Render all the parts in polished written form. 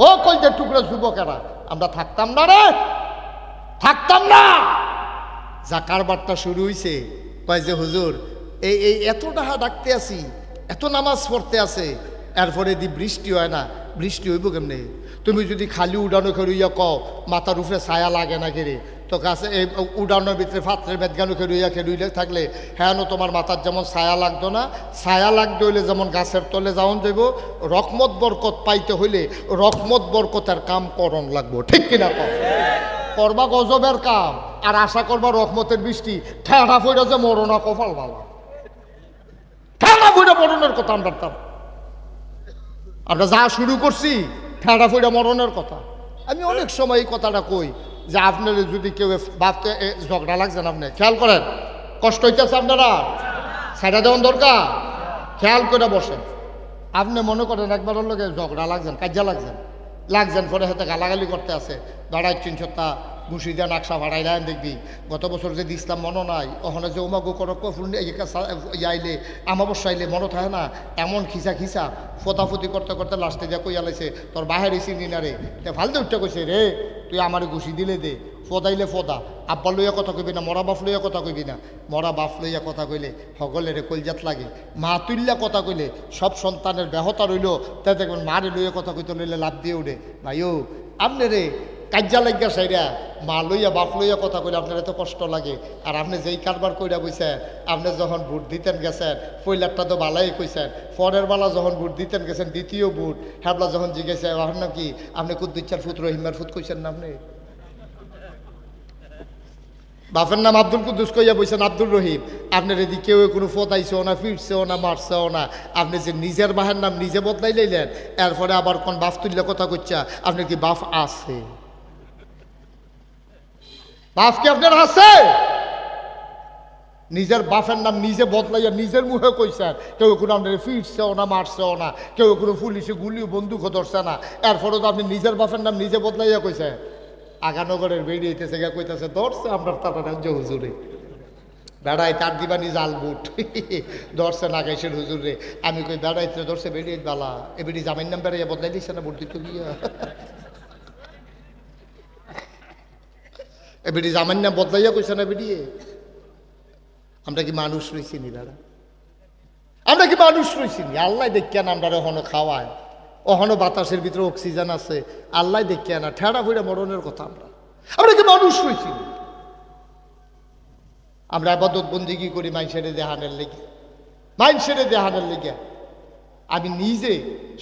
ও কলজের টুকরা যুবকেরা, আমরা থাকতাম না রে, থাকতাম না। যা কারবারটা শুরু হইছে, কয় যে হুজুর এই এই এত টাকা ডাকতে আসি, এত নামাজ পড়তে আছে, এরপরে দি বৃষ্টি হয় না, বৃষ্টি হইব কেমনে? তুমি যদি খালি উড়ানো খেরুইয়া কও মাথার উপরে ছায়া লাগে না কেড়ে, তো কাছে এই উড়ানোর ভিতরে ফাত্রের মেদগানো খেরুইলে থাকলে হ্যাঁ তোমার মাথার যেমন ছায়া লাগতো না, ছায়া লাগতে হইলে যেমন গাছের তলে যাওন যাইব, রকমত বরকত পাইতে হইলে রকমত বরকতের কাম করণ লাগবো, ঠিক কিনা কও? করবা গজবের কাম আর আশা করবা রহমতের বৃষ্টি, ঠেড়া ফইরা যে মরণা কপাল বালা, ঠেড়া ফইরা মরণের কথা। আমরা যা শুরু করছি ঠেড়া ফইরা মরণের কথা। আমি অনেক সময় এই কথাটা কই যে আপনার যদি কেউ ভাবতে ঝগড়া লাগছেন, আপনি খেয়াল করেন, কষ্ট হইতেছে আপনারা, সাইডা দেওয়ান দরকার, খেয়াল করে বসেন। আপনি মনে করেন একবারের লোকে ঝগড়া লাগছেন, কাজা লাগছেন পরে হাতে গালাগালি করতে আছে, দাঁড়াই 300টা ঘুষি দেন আকশা ভাড়াই দেন, দেখবি গত বছর যে দিসলাম মনে নাই, ওখানে যে উমাগু করো আইলে আমাবস্যা আইলে মনে থাকে না, এমন খিসা ফোতাফুতি করতে করতে লাস্টে যা কই আলাইছে তোর বাহের চিনি না রে, ফালতে উঠতে কইছে রে তুই আমার ঘুষি দিলে দে, ফোদাইলে ফোদা, আব্বা লইয়া কথা কইবি না, মরা বাপ লইয়া কথা কইবি না, মরা বাপ লইয়া কথা কইলে সকলের কলজাত লাগে, মা তুল্যা কথা কইলে সব সন্তানের ব্যাহতা রইল, তাই দেখবেন মারে লইয়া কথা কইতে লইলে লাভ দিয়ে উঠে। ভাইও আপনি রে কাজ্যা লাগিয়া সাইরা মা লইয়া বাপ লইয়া কথা কইলে আপনার এত কষ্ট লাগে, আর আপনি যেই কারবার কইরা বইছেন, আপনি যখন ভোট দিতেন গেছেন পয়লারটা তো বালাই কইছেন, পরের বেলা যখন ভোট দিতেন গেছেন দ্বিতীয় ভোট হ্যাবলা যখন জিজ্ঞেসে এখন নাম কি আপনি কুদ্দুচ্চার ফুত রহিমার ফুত কইছেন না, আপনি বাপের নাম আব্দুল কুদ্দুস কইয়া বইছেন আব্দুল রহিম, আপনার এদিকে কেউ কোনো ফোদাইছেও না, ফিরছেও না, মারছেও না, আপনি যে নিজের বাহের নাম নিজে বদলাই লইলেন, এরপরে আবার কোন বাপ তুললে কথা কইছা, আপনার কি বাপ আছে? বাপ কি আপনার আছে? নিজের বাপের নাম নিজে বদলাইয়া নিজের মুখে কইছেন, কেউ কোনো আপনার ফিরছেও না, মারছেও না, কেউ কোনো পুলিশে গুলিও বন্দুকও ধরছে না, এরপরে তো আপনি নিজের বাপের নাম নিজে বদলাইয়া কইছেন। আগানগরের বেরিয়েছে গা কইতেছে ধরছে আপনার তারা রাজ্য হুজুরে, বেড়াই তার দিবানি জাল বুট ধরছে নাগাইশের হুজুরে। আমি কই বেড়াইতে ধরছে বেরিয়ে বালা, এ বেরি জামাইন নাম বেড়াইয়া বদলাই দিচ্ছে না ভোট দিতে গিয়া, এ বেরি জামাইন নাম বদলাইয়া কইছে না বেরিয়ে। আমরা কি মানুষ রয়েছি নি দাদা? আমরা কি মানুষ রয়েছি নি? আল্লাহ দেখিয়া না আমরা ওখানে খাওয়ায়, ওখানে বাতাসের ভিতরে অক্সিজেন আছে, আল্লাহ দেখিয়া না ঠেড়া ফিরে মরণের কথা। আমরা কি মানুষ রয়েছি? আমরা আবাদত বন্দিগি করি মাইনসেরে দেহানের লেগে, মাইনসেরে দেহানের লেগে। আমি নিজে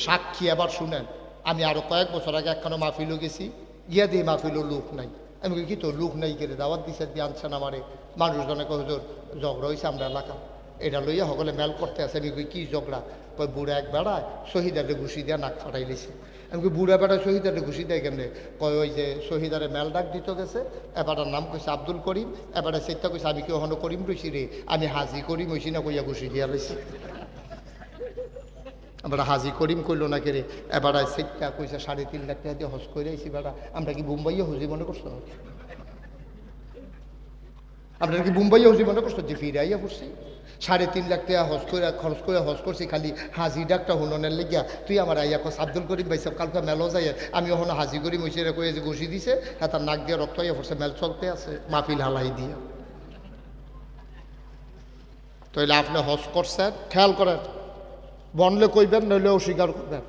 সাক্ষী, আবার শুনেন, আমি আরো কয়েক বছর আগে একখানো মাহফিলও গেছি, গিয়া দিয়ে মাহফিলও লোক নাই। আমি কি তো লোক নাই কেড়ে দাওয়াত দিছে দিয়ে আনছেন আমারে, মানুষজনে কয় হুজুর ঝগড়া হয়েছে আমরা এলাকা, এটা লইয়া সকলে মেল করতে আছে। আমি কই কি ঝগড়া? কয় বুড়া এক বেড়ায় শহীদারে ঘুষি দেওয়া নাক ফাটাই লেছে। আমি কই বুড়া বেড়ায় শহীদারে ঘুষি দেয় কেমনে? কয় ওই যে শহীদারে মেল ডাক দিত গেছে, এবারটার নাম কইছে আব্দুল করিম, এবারে সেটা কইছে আমি কি ওখানে করিম রইছি রে, আমি হাজি করিম হইছি না কইয়া ঘুষি দিয়া লইছি। আমরা হাজি করিম কইল না কে রে, এবারে সেটা কইছে 3.5 লাখ টাকা দিয়ে হজ করে আইছি বেড়া। আমরা কি মুম্বাইয়ে হুজি মনে করছো? আপনারা কি মুম্বাইয়ে হুজি মনে করছো যে ফিরে আইয়া পড়ছি? 3.5 লাখ টাকা হজ করে খরচ করে হজ করছি খালি হাজি ডাকটা হুননের লেগিয়া। তুই আমার আইয়া কস আব্দুল করিম ভাই সব কালকে মেলও যাই, আমি ওখানে হাজি করিম হয়েছে রে কয়ে যে ঘুষি দিছে, হ্যাঁ তার নাক দিয়ে রক্ত আইয়া পড়ছে, মেল চলতে আছে মাহফিল হালাই দিয়া। তাইলে আপনি হজ করছেন, খেয়াল করেন, বনলে কইবেন নইলে অস্বীকার করবেন,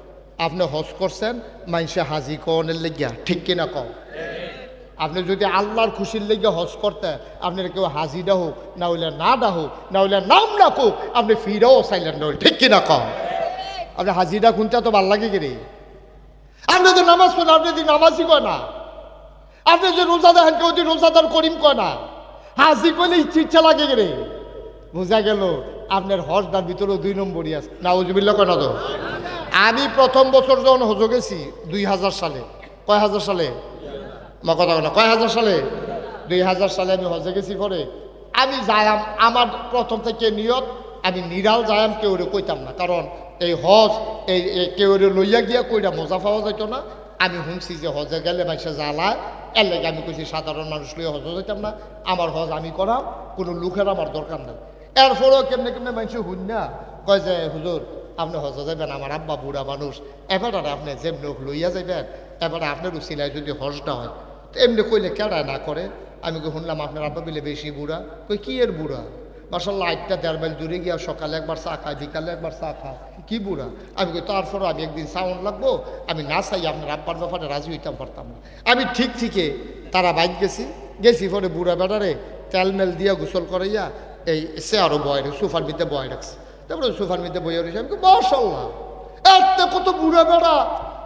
আপনি হজ করছেন মাইনসে হাজি কনের লেগিয়া, ঠিক কিনা কম? আপনি যদি আল্লাহর খুশির লেগে হজ করতেন, আপনার কেউ হাজিরা হোক না হইলে না ডা হোক না হইলে নাম না হোক, আপনি ফিরেও চাইলেন না, ঠিক কিনা কম? আপনি হাজিরা খুনতে তো ভাল লাগে গেরে। আপনি তো নামাজ পড়েন, আপনি যদি নামাজই কয় না, আপনি যে রোজা দেখেন কেউ যদি রোজাদার করিম কয় না, হাজি করলে ইচ্ছা লাগে গেরে। বোঝা গেল আপনার হজটার ভিতরেও 2 নম্বরই আছে। নাউজুবিল্লাহ কেন? তো আমি প্রথম বছর যখন হজ গেছি 2000 সালে, কয় হাজার সালে মা কথা না, কয় হাজার সালে? 2000 সালে আমি হজে গেছি। পরে আমি যায়াম, আমার প্রথম থেকে নিয়ত আমি নিরাল যায়াম, কেউ কইতাম না, কারণ এই হজ এই কেউ লইয়া গিয়া কইরা মজা পাওয়া যাইত না। আমি শুনছি যে হজে গেলে মানুষে জ্বালায়, এর লেগে আমি কইছি সাধারণ মানুষ লইয়া হজ যাইতাম না, আমার হজ আমি করাম, কোনো লোকের আমার দরকার নাই। এরপরেও কেমনে কেমনে মানুষ হুন না কয় যে হুজুর আপনি হজ যাবেন, আমার আব্বা বুড়া মানুষ, এবার আর আপনি যেমনি লইয়া যাবেন, এবার আপনার উচিলায় যদি হজটা হয় তো এমনি কইলে কেডায় না করে। আমি শুনলাম আপনার আব্বা বিলে বেশি বুড়া, কই কি এর বুড়া, মাসাল্লাহ 8-দেড় মাইল দূরে গিয়া সকালে একবার চা খায়, বিকালে একবার চা খায়, কি বুড়া। আমি কই তারপরও আমি একদিন সাউন্ড লাগবো, আমি না চাই আপনার আব্বার ব্যাপারে রাজি হইতাম পারতাম না। আমি ঠিকই তারা বাইক গেছি পরে বুড়া বেড়ারে তেলমেল দিয়া গোসল করাইয়া এই সে আরো বয় সোফার মধ্যে বয় রাখছে। তারপরে সোফার মধ্যে বয়ে রয়েছে। আমি মাশাল্লাহ এত কত বুড়া বেড়া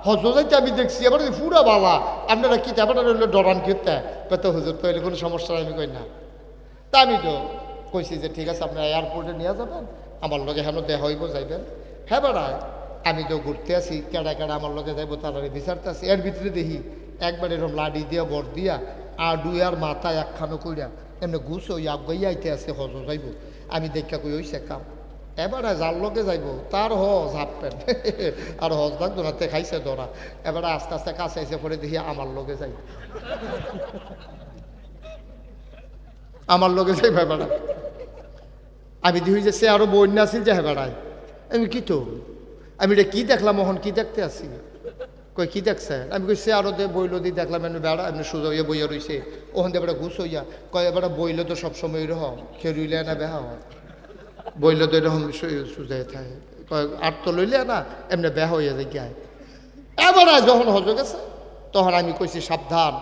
হজ যাইতে আমি দেখছি, এবার পুরা বালা আপনারা কি এবার ডরান খেতে পেতে হুজুর তো কোনো সমস্যা আমি কই না। তা আমি তো কইছি যে ঠিক আছে আপনারা এয়ারপোর্টে নিয়ে যাবেন, আমার লগে হেন দেহ হইব যাইবেন। হ্যাঁ বেড়ায় আমি তো ঘুরতে আসি, কেডা আমার লগে যাইব তারা বিচারতে আসি। এর ভিতরে দেখি একবার এরকম লাডি দিয়া বর দিয়া আর দুইয়ার মাথায় একখানো কইরা এমনি ঘুষ ওই আগাইয়া আইতে আছে হজ যাইব। আমি দেখা কই ওইসে কাম, এবারে যার লগে যাইব তার হজ হাফ প্যান্ট আর হজ দাগ দোনাতে খাইছে ধরা। এবারে আস্তে আস্তে কাছে আইসে পরে দেখি আমার লগে যাই, আমার লগে যাই বেড়া। আমি দেখি যে সে আরো বন্যা আছিল যে হ্যাঁ বেড়ায়। আমি কি তো আমি এটা কি দেখলাম, ওহন কি দেখতে আসি, কই কি দেখছে। আমি কই সে আরো বইল দি দেখলাম এমনি বেড়া এমনি সোজা হইয়া বইয়া রয়েছে, ওখান দিয়ে এবার ঘুষ হইয়া কয় এবার বইল তো সবসময় এরকম খেরুইলে না বেহা হয়, বইল তো এরকম সোজাই থাকে, কয় আর তো লইলে না এমনি বেহা হইয়া যায় গায়। এবার যখন হজ গেছে তখন আমি কইছি সাবধান,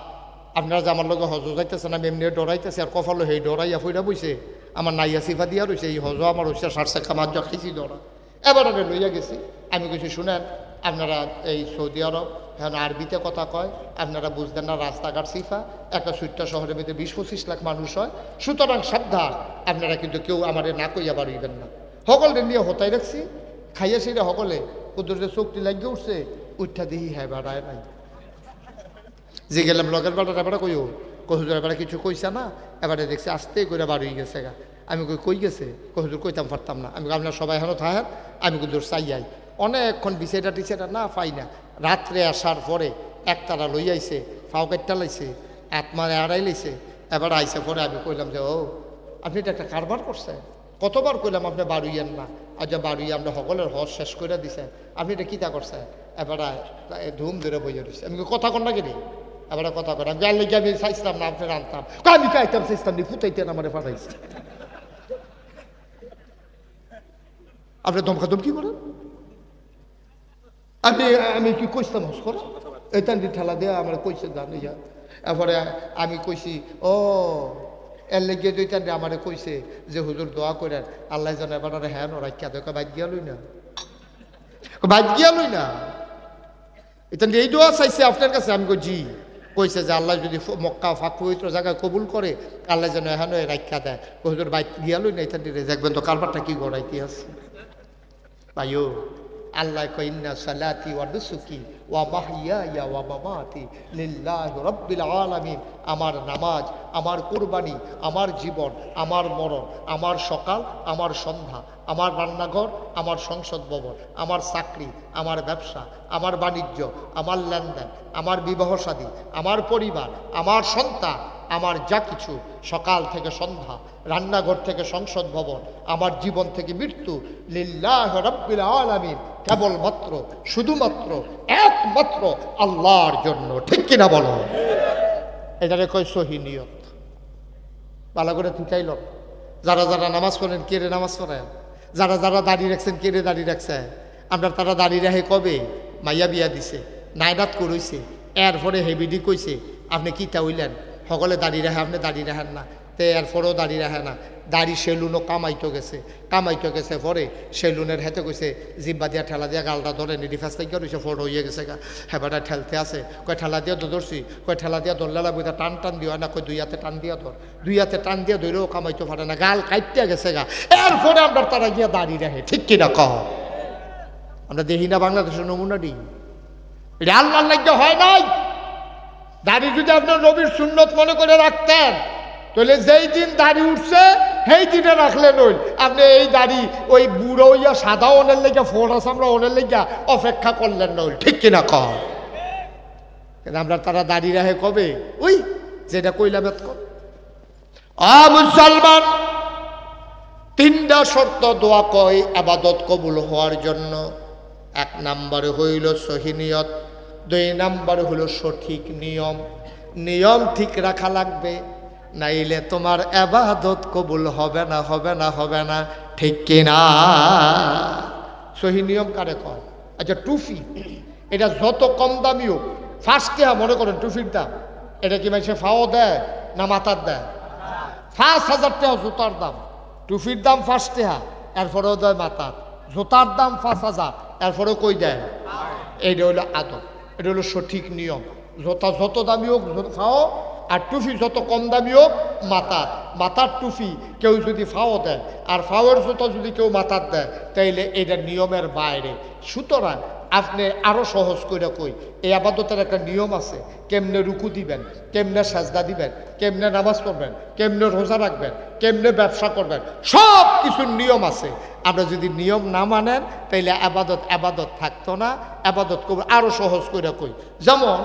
আপনারা যে আমার লগে হজ যাইতেছেন আমি এমনি ডরাইতেছি, আর কফালো সেই ডরাইয়া ফইরা বইছে আমার নাইয়া সিফা দিয়া রয়েছে, এই হজ আমার হচ্ছে সারসে খামার যা খাইছি ডরা। এবার আমি লইয়া গেছি, আমি কইছি শুনেন আপনারা এই সৌদি আরব এখন আরবিতে কথা কয়, আপনারা বুঝতেন না রাস্তাঘাট সিফা, একটা সুইটটা শহরের মধ্যে 20-25 লাখ মানুষ হয়, সুতরাং সাবধান, আপনারা কিন্তু কেউ আমারে না কইয়া বাড়িবেন না। সকলে নিয়ে হতাই রাখছি, খাইয়া সেটা সকলে কুদুর যে চোখটি লাগিয়ে উঠছে, উঠা দিহি হ্যাঁ বাড়ায় নাই। যে গেলাম লগের বাড়া এবারে কইও কহুজুর এবারে কিছু কইছে না, এবারে দেখছি আস্তে করে বাড়ি গেছে গা। আমি কই গেছে, কহুজুর কইতাম পারতাম না। আমি আপনার সবাই এখনো থাকেন, আমি কুদুর চাইয়াই অনেকক্ষণ বিছেটা টিছেটা না পাই না। রাত্রে আসার পরে একতারা লই আইছে, ফাও কাটটা লাইছে, আত্মারে আড়াই লাইছে। এবার আইসে পরে আমি কইলাম যে ও আপনি এটা একটা কারবার করছেন, কতবার কইলাম আপনি বাড়ুইয়েন না, আর যা বাড়ুই আমরা সকলের হজ শেষ করে দিছে, আপনি এটা কিতা করছেন। এবার ধুম ধরে বইয়া দিচ্ছে। আমি কথা কন না কিনি, এবার কথা কর আমি গাল লেগে আমি চাইছিলাম না আপনি আনতাম, আমি খাইতাম চাইছিলাম নি ফুটাইতেন আমার পাঠাইছে। আপনি দমকা দমকি করেন, আমি কি কইতাম হস করো এইটান ঠেলা দিয়ে আমার কইছে জানি যা। এরপরে আমি কইছি ও এর লেগে দুইটান আমার কইছে যে হুজুর দোয়া করেন আল্লাহ যেন এবার হ্যাঁ রাখিয়া দেখো বাইক গিয়া লই না, বাইক গিয়া লই না, এটা এই দোয়া চাইছে আপনার কাছে। আমি কই জি, কইছে যে আল্লাহ যদি মক্কা ফাঁক পবিত্র জায়গায় কবুল করে আল্লাহ যেন হ্যাঁ রাখিয়া দেয়। হুজুর বাইক গিয়া লই না, এটা দেখবেন তো কারবারটা কি গড়াইতে আছে ভাইও। আল্লাহ কয় ইন্না সালাতি ওয়া নুসুকি ওয়া মাহইয়ায়া ওয়া মামাতি লিল্লাহি রাব্বিল আলামিন। আমার নামাজ, আমার কুরবানি, আমার জীবন, আমার মরণ, আমার সকাল, আমার সন্ধ্যা, আমার রান্নাঘর, আমার সংসদ ভবন, আমার চাকরি, আমার ব্যবসা, আমার বাণিজ্য, আমার লেনদেন, আমার বিবাহ শাদী, আমার পরিবার, আমার সন্তান, আমার যা কিছু সকাল থেকে সন্ধ্যা, রান্নাঘর থেকে সংসদ ভবন, আমার জীবন থেকে মৃত্যু, লিল্লাহি রাব্বিল আলামিন, কেবলমাত্র শুধুমাত্র একমাত্র আল্লাহর জন্য। ঠিক কিনা বলো? এটারে কয় সহি নিয়ত। ভালো করে ঠিকাইল। যারা যারা নামাজ পড়েন কে রে নামাজ পড়েন, যারা যারা দাড়ি রাখছেন কে রে দাড়ি রাখছে, আমরা তারা দাড়ি রাখে কবে মাইয়া বিয়া দিছে, নাইরাত করইছে, এরপরে হেবিডি কইছে আপনি কিতা হইলেন, সকলে দাঁড়িয়ে রাখে আপনি দাঁড়িয়ে রাখেন না, তো এরপরেও দাঁড়িয়ে রাখে না। দাড়ি সেলুনও কামাইতে গেছে পরে সেলুনের হাতে কইছে জিব্বা দিয়া ঠেলা দিয়া গালটা ধরে নিডি ফাঁস থেকে রয়েছে ফোট হয়ে গেছে গা। হেবাটা ঠেলতে আছে, কয় ঠেলা দিয়া তো ধরছি, কয় ঠেলা দিয়া ধরলে লাগবে, টান টান দিয়ে না, কয় দুই হাতে টান দিয়া ধর, দুই হাতে টান দিয়া ধরেও কামাইতে পারে না, গাল কাইতে গেছে গা। এরপরে আমরা তারা গিয়া দাঁড়িয়ে রাখে। ঠিক কিনা কহ? আমরা দেখি না বাংলাদেশের নমুনাটি, এটা আল্লাহর লাগিয়া হয় নাই। দাড়ি যদি আপনার নবীর সুন্নত মনে করে রাখতেন তাহলে যেই দিন দাড়ি উঠছে সেই দিনে রাখলেন। ওই আপনি এই দাড়ি ওই বুড়ো হইয়া সাদা ওনের লেগে ফোরাস আমরা ওনের লেগে অপেক্ষা করলেন না। ওই ঠিক কিনা কহ? কিন্তু আমরা তারা দাড়ি রাখে কবে? ওই যেটা কইলাম মুসলমান, তিনটা শর্ত দোয়া কয় আবাদত কবুল হওয়ার জন্য। 1 নম্বরে হইল সহি নিয়ত, 2 নম্বরে হইল সঠিক নিয়ম। নিয়ম ঠিক রাখা লাগবে, নাইলে তোমার আবাদত কবুল হবে না, হবে না, হবে না। ঠিক কিনা? সহি নিয়ম কারে কয়? আচ্ছা, টুপি এটা যত কম দামি হোক, ফার্স্টে মনে করেন টুপির দাম, এটা কি মানুষের ফাও দেয় না মাথার দেয়? 5,000 টাকা জুতার দাম, টুপির দাম 5 টাকা, এরপরেও দেয় মাথার। জুতার দাম 5,000, এরপরেও কই দেয়? এইটা হলো আদব, এটা হলো সঠিক নিয়ম। জুতা যত দামি হোক ফাও, আর টুপি যত কম দামি হোক মাথার। মাথার টুপি কেউ যদি ফাও দেয় আর ফাওয়ের জুতা যদি কেউ মাথার দেয়, তাইলে এটা নিয়মের বাইরে। সুতরাং আপনি আরও সহজ করে কই, এই আবাদতের একটা নিয়ম আছে। কেমনে রুকু দিবেন, কেমনে সাজদা দিবেন, কেমনে নামাজ পড়বেন, কেমনে রোজা রাখবেন, কেমনে ব্যবসা করবেন, সব কিছুর নিয়ম আছে। আমরা যদি নিয়ম না মানেন তাইলে আবাদত থাকতো না। আবাদত করবে আরও সহজ করে কই, যেমন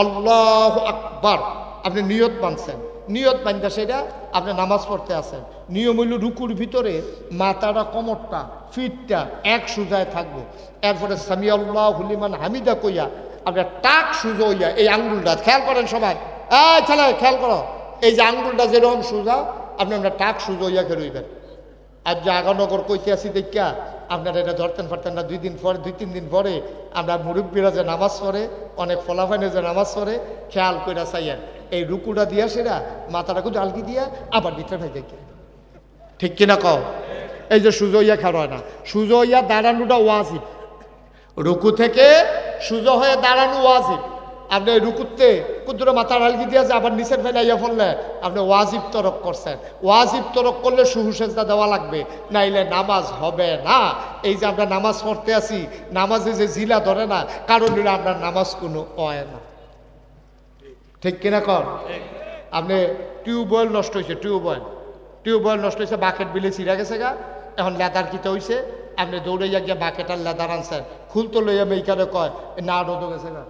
আল্লাহু আকবার, আপনি নিয়ত মানছেন, নিয়ত মানতে সেটা আপনি নামাজ পড়তে আছেন। নিয়ম হইল রুকুর ভিতরে মাথাটা, কোমরটা, ফিটটা এক সুজায় থাকবো। এরপরে সামি আল্লাহু লিমান হামিদা কইয়া আপনার টাক সুজা হইয়া এই আঙ্গুলটা, খেয়াল করেন সবাই, ছেলে খেয়াল করো, এই যে আঙ্গুলটা যেরকম সুজা, আপনি আমরা টাক সুজা হইয়া খেলবেন। আর যে আগানগর কইতে আসি দেখা আপনারা এটা ধরতেন পারতেন না। 2-3 দিন পরে আমরা মুরব্বীরা যে নামাজ পড়ে, অনেক ফলাফাইনে যে নামাজ পড়ে, খেয়াল করে চাইয়েন এই রুকুটা দিয়া সেরা মাথাটা কিন্তু আলগি দিয়া আবার ভিতরে ভাই দেখে। ঠিক কিনা কও? এই যে সুজো হইয়া খেলা হয় না, সুজো হইয়া দাঁড়ানোটা ওয়াজিব। রুকু থেকে সুজো হয়ে দাঁড়ানো ওয়াজিব। আপনি রুকুতে কুদ্দুরে মাথার আলগি দিয়া যে আবার নিচের ফেলাইয়া ফেললে আপনি ওয়াজিব তরক করছেন। ওয়াজিব তরক করলে সুহু সেজদা দেওয়া লাগবে, নাইলে নামাজ হবে না। এই যে আমরা নামাজ পড়তে আসি, নামাজে যে জিলা ধরে না, কারণ হইলে আপনার নামাজ কোনো হয় না। ঠিক কিনা কর? আপনি টিউবওয়েল নষ্ট হয়েছে, টিউবওয়েল নষ্ট হয়েছে, বাকেট বিলে ছিঁড়া গেছে গা, এখন লেদার কিতে হয়েছে, আপনি দৌড়াইয়া গিয়া বাকেট আর লেদার আনছেন, খুলতো লইয়া মেইকারে কয় নাট হতো গেছে গা।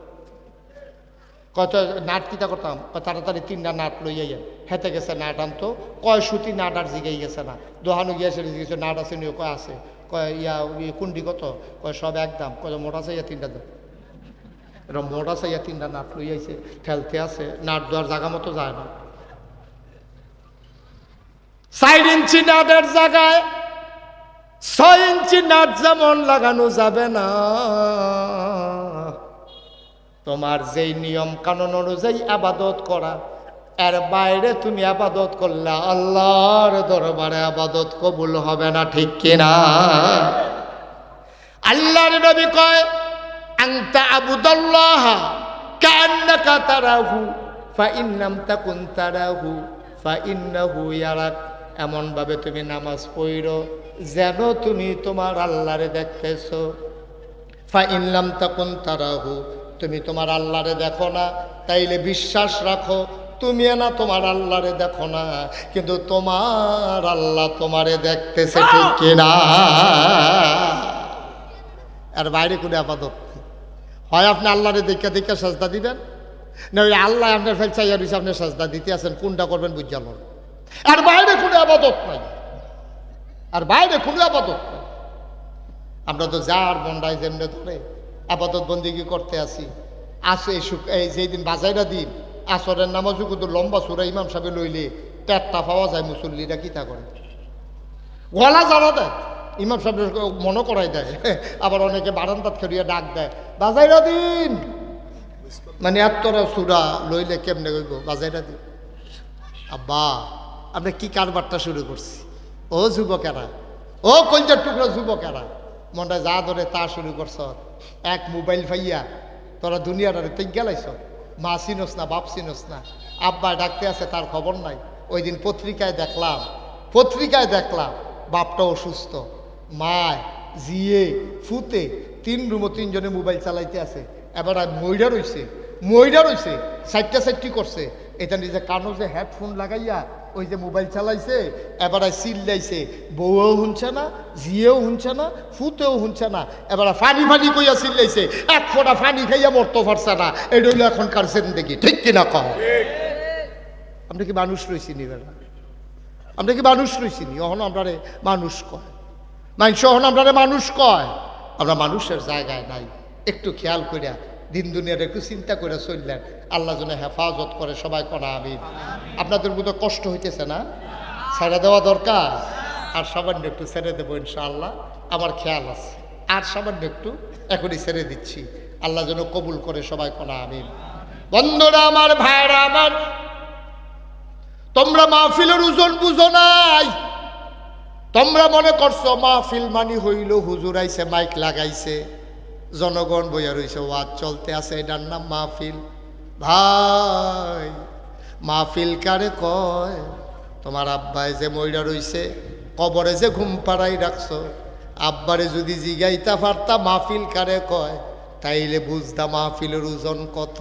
কত নাট কিতা করতাম, তাড়াতাড়ি 3টা নাট লইয়া হেতে গেছে নাট আনতো, কয় সুতি নাট আর জিগাই গেছে না। দোহানো গিয়া সেটা জিগেছে নাট আছে নিয়ে, কয় আছে, কয় ইয়া কুন্ডি কত, কয় সব একদম, কয় মোটা চাইয়া 3টা দাম, এটা মোটা চাইয়া 3টা নাট লইয়াছে, ঠেলতে আছে, নাট দেওয়ার জায়গা মতো যায় না। 4 ইঞ্চি নাটের জায়গায় 6 ইঞ্চি নাট যেমন লাগানো যাবে না, তোমার যেই নিয়ম কানুন অনুযায়ী আবাদত করা, এর বাইরে তুমি আবাদত করলে আল্লাহর দরবারে আবাদত কবুল হবে না। ঠিক কিনা? আল্লাহর নবী কয় আনতা আবুদাল্লাহ কান্নাকা তারাহু ফাইন লাম তাকুন তারাহু ফাইন্নাহু ইয়ারাক। এমন ভাবে তুমি নামাজ পড়ো যেন তুমি তোমার আল্লাহরে দেখতেছো। ফাইন লাম তাকুন তারাহু, তুমি তোমার আল্লাহরে দেখো না, তাইলে বিশ্বাস রাখো তুমি না তোমার আল্লাহরে দেখো না, কিন্তু তোমার আল্লাহ তোমারে দেখতেছে। ঠিক কিনা? আর বাইরে কোনো আবাদত হয় আপনি আল্লাহরে দেখা সাজদা দিবেন, না ওই আল্লাহ আপনার ফেল চাইয়া দিচ্ছে আপনি সাজদা দিতে আছেন, কোনটা করবেন বুঝলাম। আর বাইরে কোনো আবাদত নাই, আর বাইরে কোনো আবাদত নাই। আমরা তো যার মন্ডায় যেমনি ধরে আবাদত বন্দিগি করতে আসি, আসে এই যেদিন বাজাইরা দিন আসরের নামাজও কিন্তু লম্বা সুরা ইমাম সাহেব লইলে টেটটা পাওয়া যায়, মুসল্লিরা কিতা করে গলা জানা দেয়, ইমাম সাহেব মনে করাই দেয়, আবার অনেকে বারান্দাত খেলিয়ে ডাক দেয় বাজাইরা দিন, মানে এতটা সুরা লইলে কেমনে কইব বাজাইরা দিন। আব্বা আপনি কি কারবারটা শুরু করছি? ও যুবকেরা, ও কলজার টুকরা যুবকেরা, মনটা যা ধরে তা শুরু করছ। এক মোবাইল পাইয়া তোরা দুনিয়াটারে তেজ গেলাইছ, মা চিনস না, বাপ চিনস না, আব্বা ডাকতে আছে তার খবর নাই। ওই দিন পত্রিকায় দেখলাম বাপটা অসুস্থ, মায় জিয়ে ফুতে 3 রুমও 3 জনে মোবাইল চালাইতে আছে। এবার মইরা রইছে 4টা করছে, এটা নিজে কানো যে হেডফোন লাগাইয়া ওই যে মোবাইল চালাইছে, এবার চিল্লাইছে, বউও শুনছে না, জিয়েও শুনছে না, ফুতেও শুনছে না, এবার ফানি কইয়া চিল্লাইছে, 1 ফোঁটা ফানি খাইয়া মরতে পারছে না। এটা হইলো এখনকার জিন্দেগি। ঠিক কিনা কহ? আপনি কি মানুষ রয়েছি নিবেন? আমরা কি মানুষ রইছি নি? অহন আমরা মানুষ কয়, মানুষ অহন আমরা মানুষ কয়। আমরা মানুষের জায়গায় নাই। একটু খেয়াল করিয়া দিন দুনিয়ার একটু চিন্তা করে চললেন, আল্লাহ যেন হেফাজত করে। সবাই করা আমিন। আপনাদের মতো কষ্ট হইতেছে না? ছেড়ে দেওয়া দরকার। আর সামান্য একটু ছেড়ে দেবো ইনশাআল্লাহ, আমার খেয়াল আছে। আর সামান্য একটু এখনই ছেড়ে দিচ্ছি, আল্লাহ যেন কবুল করে। সবাই করা আমিন। বন্ধুরা আমার, ভাইরা আমার, তোমরা মাহফিলের ওজন বুঝো নাই। তোমরা মনে করছো মাহফিল মানি হইল হুজুর আইছে, মাইক লাগাইছে, জনগণ বইয়া রইছে, ওয়াজ চলতে আছে, এটার নাম মাহফিল। ভাই, মাহফিল কারে কয়? তোমার আব্বাই যে মইরা রইছে, কবরে যে ঘুম পাড়াই রাখছো, আব্বারে যদি জিগাইতা পারতা মাহফিল কারে কয়, তাইলে বুঝতা মাহফিলের ওজন কত।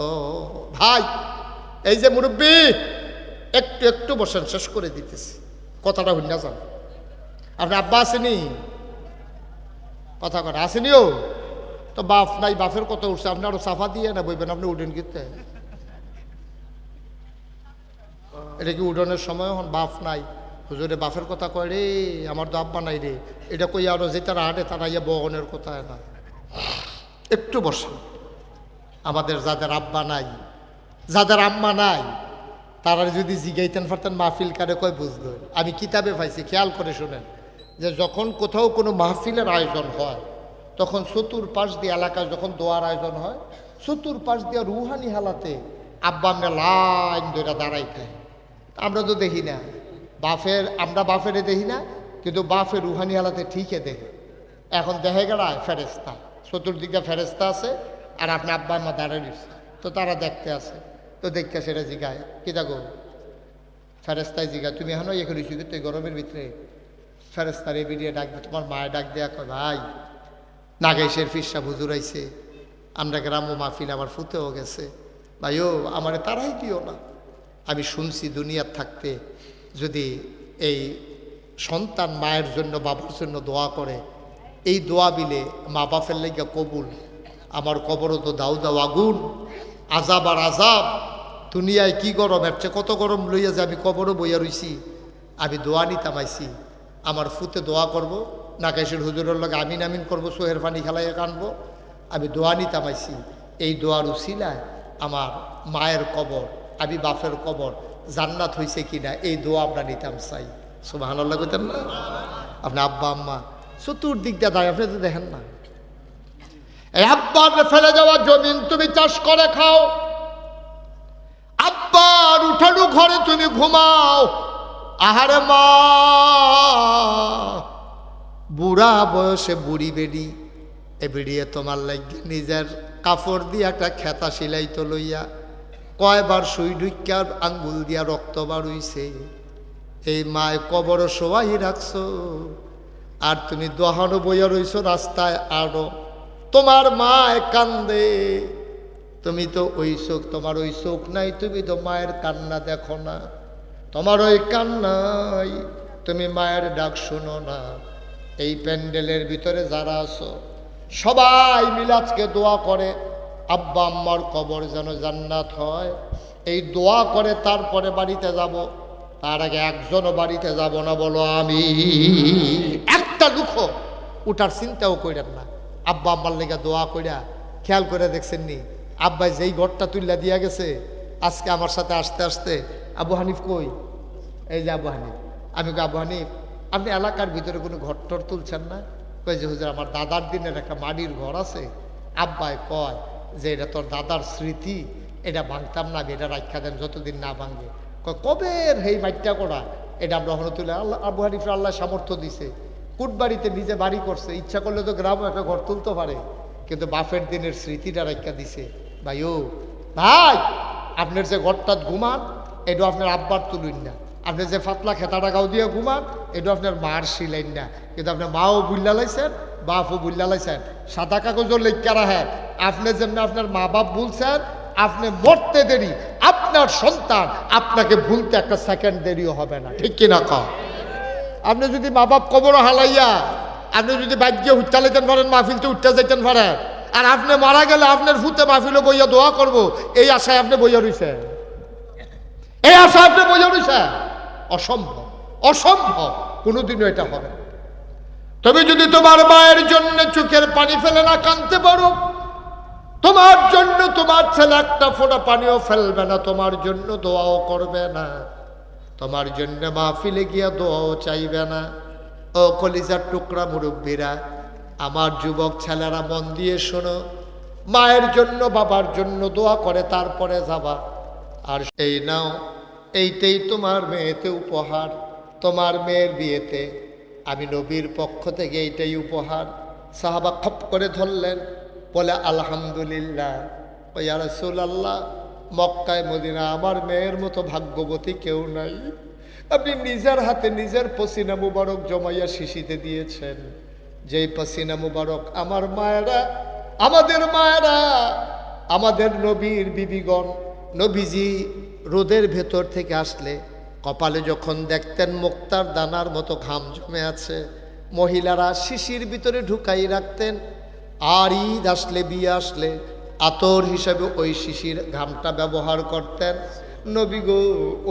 ভাই, এই যে মুরব্বী, একটু একটু বসেন, শেষ করে দিতেছি কথাটা। হইনা যান, আপনার আব্বা আসেনি? কথা কথা আসেনিও তো। বাপ নাই, বাপের কথা উঠছে, আপনি আরো সাফা দিয়ে না বইবেন, আপনি উঠেন কিনতে। এটা কি উঠোনের সময়? হন বাপ নাই, হুজুরে বাপের কথা কয় রে, আমার তো আব্বা নাই রে, এটা কই আরো যে তারা হাঁটে তারা ইয়ে বগনের কথা না। একটু বসেন। আমাদের যাদের আব্বা নাই, যাদের আম্মা নাই, তারা যদি জিগাইতেন পারতেন মাহফিল কারে কয় বুঝলো। আমি কিতাবে পাইছি, খেয়াল করে শুনেন, যে যখন কোথাও কোনো মাহফিলের আয়োজন হয়, তখন চতুর্পাশ দিয়ে এলাকায় যখন দোয়ার আয়োজন হয়, চতুর্পাশ দিয়ে রুহানি হালাতে আব্বা আমরা লাইন ধরে দাঁড়াইতে। আমরা তো দেখি না বাফের, আমরা বাফেরে দেখি না, কিন্তু বাফের রুহানি হালাতে ঠিকই দেখে। এখন দেখে গেলায় ফেরেস্তা, চতুর্দিকে ফেরেস্তা আছে, আর আপনার আব্বা আম্মা দাঁড়ায় নিচ্ছে, তো তারা দেখতে আছে। তো দেখতে সেটা জিগায়, কি দেখো? ফেরেস্তায় জিগায়, তুমি এখনো এখানে শুধু তো গরমের ভিতরে। ফেরেস্তারে বেরিয়ে ডাকবে, তোমার মায়ের ডাক দেয়া কয়, ভাই নাগাইশের ফিরসা হুজুর আইছে, আমরা গ্রাম্য মাহফিল আমার ফুতেও গেছে, ভাইও আমারে তারাই দিও না। আমি শুনছি দুনিয়ার থাকতে যদি এই সন্তান মায়ের জন্য বাবার জন্য দোয়া করে, এই দোয়া বিলে মা বাপের লেগে কবুল। আমার কবরও তো দাউ দাউ আগুন, আজাব আর আজাব। দুনিয়ায় কি গরম, এর চেয়ে কত গরম লইয়া যে আমি কবরও বইয়া রইছি। আমি দোয়া নিতাম আইছি, আমার ফুতে দোয়া করব, নাকাশের হুজুরের লগে আমিন আমিন করবো, সোহের পানি খেলাইয়া কানবো। আমি দোয়া নিতাম আইছি, এই দোয়ার উসিলায় আমার মায়ের কবর, আমি বাপের কবর জান্নাত হয়েছে কিনা, এই দোয়া আমরা নিতাম চাই। সুবহানাল্লাহ কইতেন না? আপনি আব্বা আম্মা চতুর্দিক দিয়ে দাঁড়ায়, আপনি তো দেখেন না। এই আব্বার ফেলে যাওয়া জমিন তুমি চাষ করে খাও, আব্বার উঠানো ঘরে তুমি ঘুমাও। আহারে মা, বুড়া বয়সে বুড়ি বেড়ি, এ বেড়িয়ে তোমার লাগে নিজের কাপড় দিয়ে একটা খেতা সিলাইতো লইয়া, কয়বার সুই ঢুকিয়া আঙ্গুল দিয়া রক্ত বাড়ুইছে। এই মায় কবর সবাই রাখছো, আর তুমি দোহানো বইয়া রইছো রাস্তায়। আরো তোমার মায় কান্দে, তুমি তো ওই চোখ, তোমার ওই চোখ নাই, তুমি তো মায়ের কান্না দেখো না। তোমার ওই কান্নাই, তুমি মায়ের ডাক শুনো না। এই প্যান্ডেলের ভিতরে যারা আছো সবাই মিলে আজকে দোয়া করে আব্বা আম্মার কবর যেন জান্নাত হয়। এই দোয়া করে তারপরে বাড়িতে যাব, তার আগে একজনও বাড়িতে যাব না, বলো আমি। একটা দুঃখ উঠার চিন্তাও করেন না, আব্বা আম্মার লেগে দোয়া কইরা। খেয়াল করে দেখছেন নি, আব্বাই যেই ঘরটা তুললা দিয়া গেছে, আজকে আমার সাথে আসতে আসতে, আবু হানিফ কই? এই যে আবু হানিফ। আমি কই, আবু হানিফ আপনি এলাকার ভিতরে কোনো ঘর টর তুলছেন না? কই যে হুজুর আমার দাদার দিনের একটা মাটির ঘর আছে। আব্বাই কয় যে এটা তোর দাদার স্মৃতি, এটা ভাঙতাম না, এটা রাখা দেন যতদিন না ভাঙবে। কয় কবের হেই মাইটটা করা, এটা আমরা হলো তুলে। আল্লাহ, আবু হানিফের আল্লাহ সামর্থ্য দিছে, কুটবাড়িতে নিজে বাড়ি করছে, ইচ্ছা করলে তো গ্রামে একটা ঘর তুলতে পারে, কিন্তু বাপের দিনের স্মৃতিটা রাখা দিছে। ভাই ও ভাই, আপনার যে ঘরটা ঘুমান, এটা আপনার আব্বার তুলুন না। আপনি যে ফাতলা খেতাটা গাও দিয়ে ঘুমান, এটা আপনার মার শিলেন না, কিন্তু আপনার মাও বুল্লা লাইছেন, বাপও বুল্লা লাইছেন। সাদা কাগজও লেখা রাখেন, আপনি যেমন আপনার মা বাপ ভুলছেন, আপনি মরতে দেরি, আপনার সন্তান আপনাকে ভুলতে একটা সেকেন্ড দেরিও হবে না, ঠিক কিনা কও? আপনি যদি মা বাপ কবর হালাইয়া আপনি যদি বাজ্যে উঠতে লাইতেন পারেন, মাহফিলতে উঠতে যাইতেন পারেন, আর আপনি মারা গেলে আপনার ফুতে মাহফিলে বইয়া দোয়া করব, এই আশায় আপনি বইয়া রইছেন, এই আশায় আপনি বইয়া রইছেন। অসম্ভব। অসম্ভব, কোনোদিনও এটা হবে না। তবে যদি তোমার মায়ের জন্য চোখের পানি ফেলে না কাঁদতে পারো, তোমার জন্য তোমার ছেলে একটা ফোঁটা পানিও ফেলবে না, তোমার জন্য দোয়াও করবে না, তোমার জন্য মাহফিলে গিয়া দোয়াও চাইবে না। ও কলিজার টুকরা মুরব্বীরা, আমার যুবক ছেলেরা মন দিয়ে শোনো, মায়ের জন্য বাবার জন্য দোয়া করে তারপরে যাবা। আর এই নাও, এইটাই তোমার মেয়েতে উপহার, তোমার মেয়ের বিয়েতে আমি নবীর পক্ষ থেকে এইটাই উপহার। সাহাবা খপ করে ধরলেন, বলে আলহামদুলিল্লাহ। ও ইয়া রাসূলুল্লাহ, মক্কায় মদিনা আমার মেয়ের মতো ভাগ্যবতী কেউ নাই। আপনি নিজের হাতে নিজের পসিনা মুবারক জমাইয়া শিশিতে দিয়েছেন, যেই পসিনা মুবারক আমার মায়েরা, আমাদের মায়েরা, আমাদের নবীর বিবিগণ, নবীজি রোদের ভেতর থেকে আসলে কপালে যখন দেখতেন মুক্তার দানার মতো ঘাম জমে আছে, মহিলারা শিশির ভিতরে ঢুকাই রাখতেন। আর ঈদ আসলে, বিয়ে আসলে আতর হিসাবে ওই শিশির ঘামটা ব্যবহার করতেন। নবী গো,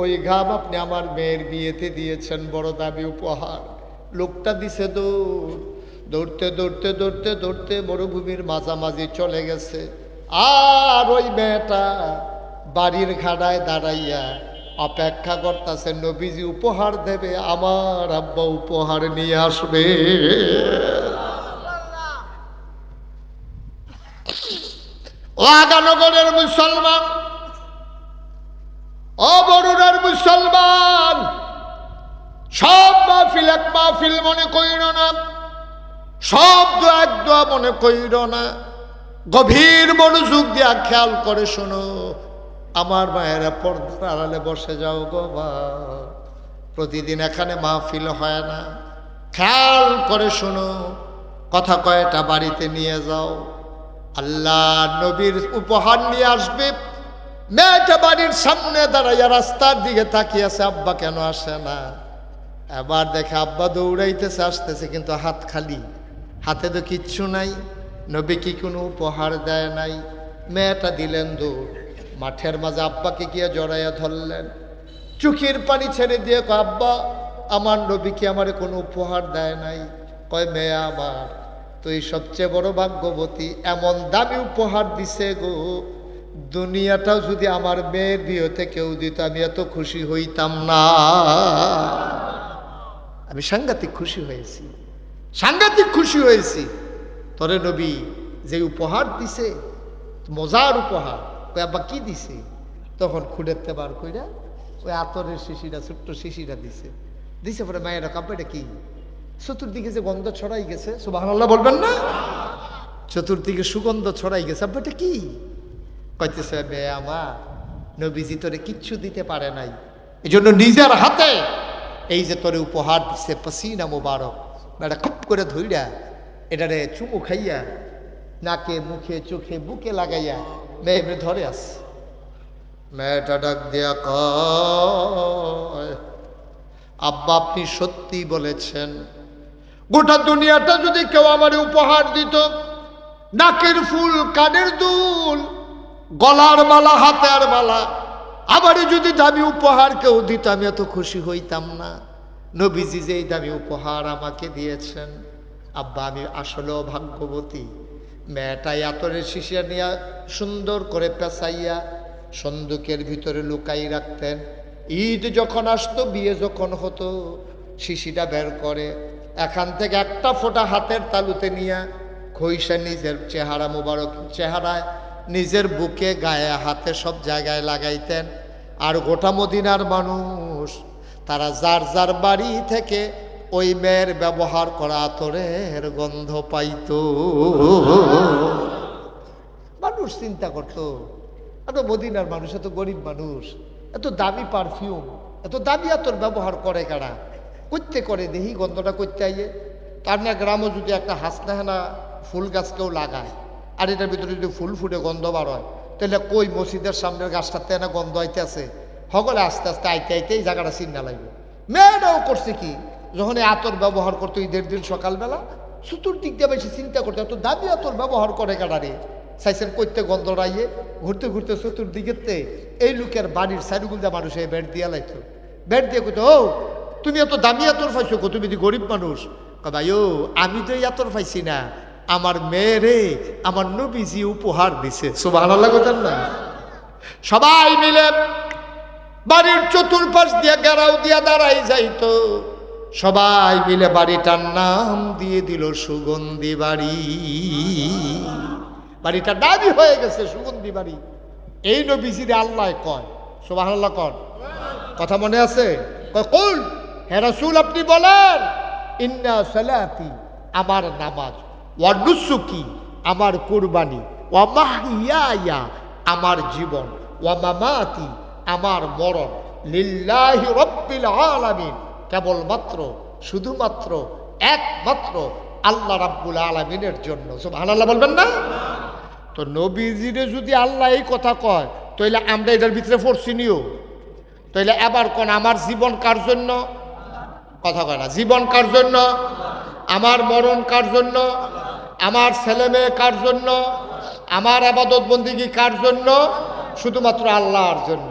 ওই ঘাম আপনি আমার মেয়ের বিয়েতে দিয়েছেন, বড় দামি উপহার। লোকটা দিছে দৌড়, দৌড়তে দৌড়তে দৌড়তে দৌড়তে মরুভূমির মাঝামাঝি চলে গেছে। আর ওই মেয়েটা বাড়ির ঘাড়ায় দাঁড়াইয়া অপেক্ষা করতেছে, নবীজি উপহার দেবে, আমার আব্বা উপহার নিয়ে আসবে। ও আগানগরের মুসলমান, ও বরুণার মুসলমান, সব মাহফিল এক মাহফিল মনে কইর না, সব দোয়া এক দোয়া মনে কইর না। গভীর মনোযোগ দিয়া খেয়াল করে শোনো, আমার মায়েরা পর্দার আড়ালে বসে যাও গো মা, প্রতিদিন এখানে মাহফিল হয় না, খেয়াল করে শোনো, কথা কয়টা বাড়িতে নিয়ে যাও। আল্লাহ নবীর উপহার নিয়ে আসবে। মেয়েটা বাড়ির সামনে দাঁড়াইয়া রাস্তার দিকে তাকিয়ে আছে, আব্বা কেন আসে না। এবার দেখে আব্বা দৌড়াইতেছে, আসতেছে, কিন্তু হাত খালি, হাতে তো কিচ্ছু নাই। নবী কি কোনো উপহার দেয় নাই। মেয়েটা দিলেন দৌড়, মাঠের মাঝে আব্বাকে গিয়ে জড়াইয়া ধরলেন, চোখের পানি ছেড়ে দিয়ে কয়, আব্বা আমার নবী কি আমার কোনো উপহার দেয় নাই। কয়, মেয়ে আমার, তুই সবচেয়ে বড় ভাগ্যবতী, এমন দামি উপহার দিছে গো, দুনিয়াটাও যদি আমার মেয়ের বিয়েতে কেউ দিত আমি এত খুশি হইতাম না। আমি সাংঘাতিক খুশি হয়েছি, সাংঘাতিক খুশি হয়েছি। তোরে নবী যে উপহার দিছে, মজার উপহার। কই আব্বা কি দিছে? তখন খুঁড়েতে বার কইরা ওই আতরের শিশিটা, ছোট্ট শিশিটা দিছে। দিছে পরে মায়েরা কাব্বা এটা কি? চতুর্দিকে যে গন্ধ ছড়াই গেছে, সুবহানাল্লাহ বলবেন না? চতুর্দিকে সুগন্ধ ছড়াই গেছে, আব্বা এটা কি? কইতেছে, মেয়ে আমার, নবীজি তোরে কিচ্ছু দিতে পারে নাই, এই জন্য নিজের হাতে এই যে তোরে উপহার দিছে পসিনা মুবারক, এটা খুব করে ধইরা এটারে চুমু খাইয়া নাকে মুখে চোখে বুকে লাগাইয়া মেয়ে ধরে আস। মেয়েটা ডাক দিয়া কয়, আব্বা আপনি সত্যি বলেছেন, গোটা দুনিয়াটা যদি কেউ আমার উপহার দিত, নাকের ফুল, কানের দুল, গলার মালা, হাতের মালা, আবারও যদি দামি উপহার কেউ দিত আমি এত খুশি হইতাম না। নবীজি যেই দামি উপহার আমাকে দিয়েছেন, আব্বা আমি আসলেও ভাগ্যবতী। মেয়েটাই আতরের শিশিয়া নিয়ে সুন্দর করে পেঁচাইয়া সন্দুকের ভিতরে লুকাই রাখতেন। ঈদ যখন আসতো, বিয়ে যখন হতো, শিশিটা বের করে এখান থেকে একটা ফোঁটা হাতের তালুতে নিয়ে খইসা নিজের চেহারা, মুবারক চেহারায়, নিজের বুকে, গায়ে, হাতে সব জায়গায় লাগাইতেন। আর গোটা মদিনার মানুষ তারা যার যার বাড়ি থেকে ওই মেয়ের ব্যবহার করা আতরের গন্ধ পাইত। মানুষ চিন্তা করতো, এত মদিনার মানুষ, এত গরিব মানুষ, এত দামি পারফিউম, এত দামি আতর ব্যবহার করে কারা? করতে করে দেখি গন্ধটা করতে আইয়ে। তার না গ্রামে যদি একটা হাসনাহানা ফুল গাছ কেউ লাগায়, আর এটার ভিতরে যদি ফুল ফুটে গন্ধ বার হয়, তাহলে কই মসজিদের সামনের গাছটাতে না গন্ধ আইতে আছে, সকলে আস্তে আস্তে আইতে আইতে এই জায়গাটা চিন্তা লাগবে। মেয়েটাও করছে কি, যখন এই আতর ব্যবহার করতো ঈদের দিন সকালবেলা, চতুর্দিক দিয়ে বেশি চিন্তা করতো, এত দামি আতর ব্যবহার করে কাটারে। চাইছেন করতে গন্ধ রাইয়ে, ঘুরতে ঘুরতে চতুর্দিকেতে এই লোকের বাড়ির সাইডগুলদা মানুষ এই বেড দিয়ে লাইতো, বেড দিয়ে কইতো, ও তুমি এত দামি আতর পাইছো কো, তুমি তো গরিব মানুষ। ভাই ও আমি তো এই আতর পাইছি না, আমার মেয়েরে আমার নবীজি উপহার দিছে। সুবহানাল্লাহ বলেন না? সবাই মিলে বাড়ির চতুর্পাশ দিয়ে ঘেরাও দিয়া দাঁড়াই যাইতো, সবাই মিলে বাড়িটার নাম দিয়ে দিল সুগন্ধি বাড়ি। বাড়িটা দাবি হয়ে গেছে সুগন্ধি বাড়ি। এই নবীজিরে আল্লাহ কয়, সুবহানাল্লাহ কর, কথা মনে আছে? কুল হে রাসূল আপনি বলেন, ইন্না সালাতি আমার নামাজ, ওয়া নুসুকি আমার কুরবানি, ওয়া মাহইয়ায়া আমার জীবন, ওয়া মামাতি আমার মরণ, লিল্লাহি রাব্বিল আলামিন কেবলমাত্র শুধুমাত্র একমাত্র আল্লাহ রাব্বুল আলামিনের জন্য। সুবহানাল্লাহ বলবেন না? তো নবীজিরে যদি আল্লাহ এই কথা কয়, তাইলে আমরা এটার ভিতরে পড়ছি নিও। তাইলে এবার কোন আমার জীবন কার জন্য? কথা কয় না। জীবন কার জন্য? আমার মরণ কার জন্য? আমার ছেলে মেয়ে কার জন্য? আমার ইবাদত বন্দেগী কার জন্য? শুধুমাত্র আল্লাহর জন্য।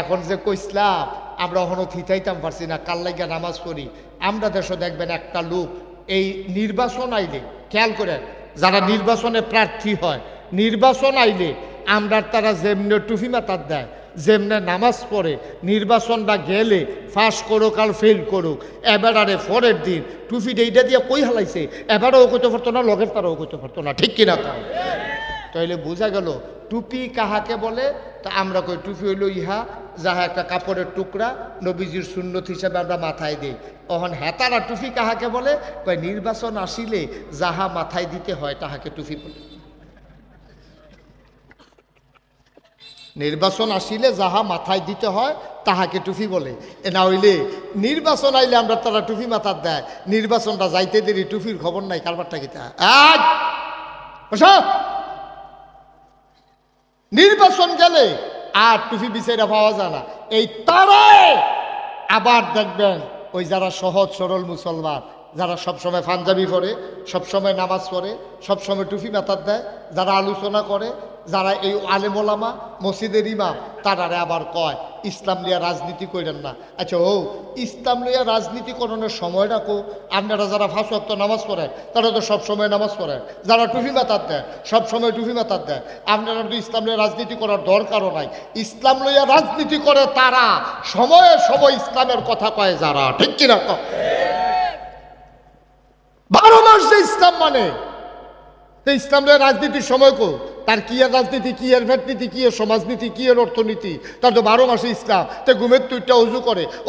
এখন যে কইসলাম আমরা এখনো থিতাইতাম পারছি না, কাল লাগিয়া নামাজ পড়ি। আমরা দেশে দেখবেন একটা লোক এই নির্বাচন আইলে, খেয়াল করে যারা নির্বাচনে প্রার্থী হয়, নির্বাচন আইলে আমরা তারা যেমনে টুফি মাথার দেয়, যেমনে নামাজ পড়ে, নির্বাচনটা গেলে ফাঁস করুক আর ফেল করুক, এবারে পরের দিন টুফিটা এইটা দিয়ে কই হালাইছে, এবারেও কইতে পারতো না, লগের তারাও কইতে পারতো না। ঠিক কিনা? তাইলে বোঝা গেল টুপি কাহাকে বলে। তা আমরা কই টুপি হইল ইহা যাহা একটা কাপড়ের টুকরা নবীজির সুন্নত হিসাবে আমরা মাথায় দিই। তখন হেতারা টুপি কাহাকে বলে? কয় নির্বাচন আসিলে যাহা মাথায় দিতে হয় তাহাকে টুপি বলে। নির্বাচন আসিলে যাহা মাথায় দিতে হয় তাহাকে টুপি বলে। এ না হইলে নির্বাচন আইলে আমরা তারা টুপি মাথার দেয়, নির্বাচনটা যাইতে দেরি টুপির খবর নাই, কারবারটা গীতা। নির্বাচন গেলে আর টুপি বিচাইরা পাওয়া যায় না। এই তারাই আবার দেখবেন ওই যারা সহজ সরল মুসলমান, যারা সবসময় পাঞ্জাবি পরে, সবসময় নামাজ পড়ে, সবসময় টুপি মাথার দেয়, যারা আলোচনা করে, যারা এই আলেম ওলামা মসজিদের ইমাম, তারারে আবার কয় ইসলাম লিয়া রাজনীতি করেন না। আচ্ছা ও ইসলাম লিয়া রাজনীতি করানোর সময়টা কো? আপনারা যারা 5 ওয়াক্ত নামাজ পড়েন তারা তো সবসময় নামাজ পড়েন, যারা টুপি মাথার দেয় সবসময় টুপি মাথার দেয়, আপনারা তো ইসলাম লিয়া রাজনীতি করার দরকারও নাই। ইসলাম লইয়া রাজনীতি করে তারা, সময়ে সময় ইসলামের কথা কয় যারা। ঠিক কিনা? 12 মাস যে ইসলাম মানে, ইসলাম রাজনীতির সময় কো? তার কি এর রাজনীতি, কি এর ভেটনীতি, কি এর সমাজনীতি, কি এর অর্থনীতি? তার তো 12 মাসে ইসলাম। তে ঘুমের তুইটা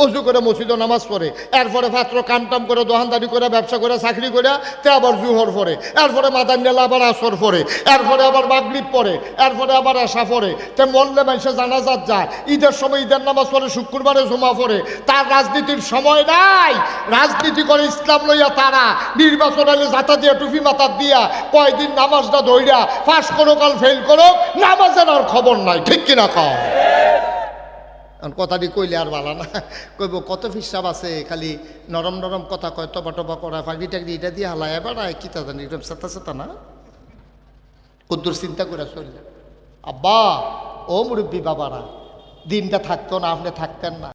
অজু করে মসজিদে নামাজ পড়ে, এরপরে পাত্র কামটাম করে, দোকানদারি করে, ব্যবসা করে, চাকরি করে, তে আবার জুহর পড়ে, এরপরে মাদান নেলা আবার আসর পড়ে, এরপরে আবার মাগরিব পড়ে, এরপরে আবার আশা পড়ে, তে মরলে মানুষে জানাজাত যায়, ঈদের সময় ঈদের নামাজ পড়ে, শুক্রবারে জমা পড়ে। তার রাজনীতির সময় নাই। রাজনীতি করে ইসলাম লইয়া তারা, নির্বাচন হলে জাতা দিয়া টুপি মাথার দিয়া কয়দিন নামাজটা ধইরা ফাঁস করো ফেল করো, নামাজের আর খবর নাই। ঠিক কিনা? কম কথাটি কইলে আর ভালো না, কইব কত ফিসাব আছে, খালি নরম নরম কথা কয়, টপা টপা করা, ফাঁকি টাকরি এটা দিয়ে হালায় এবার কি তা জানি সেতা সেতা না, কদ্দুর চিন্তা করে চললেন। আব্বা ও মুরব্বী বাবারা, দিনটা থাকতো না, আপনি থাকতেন না।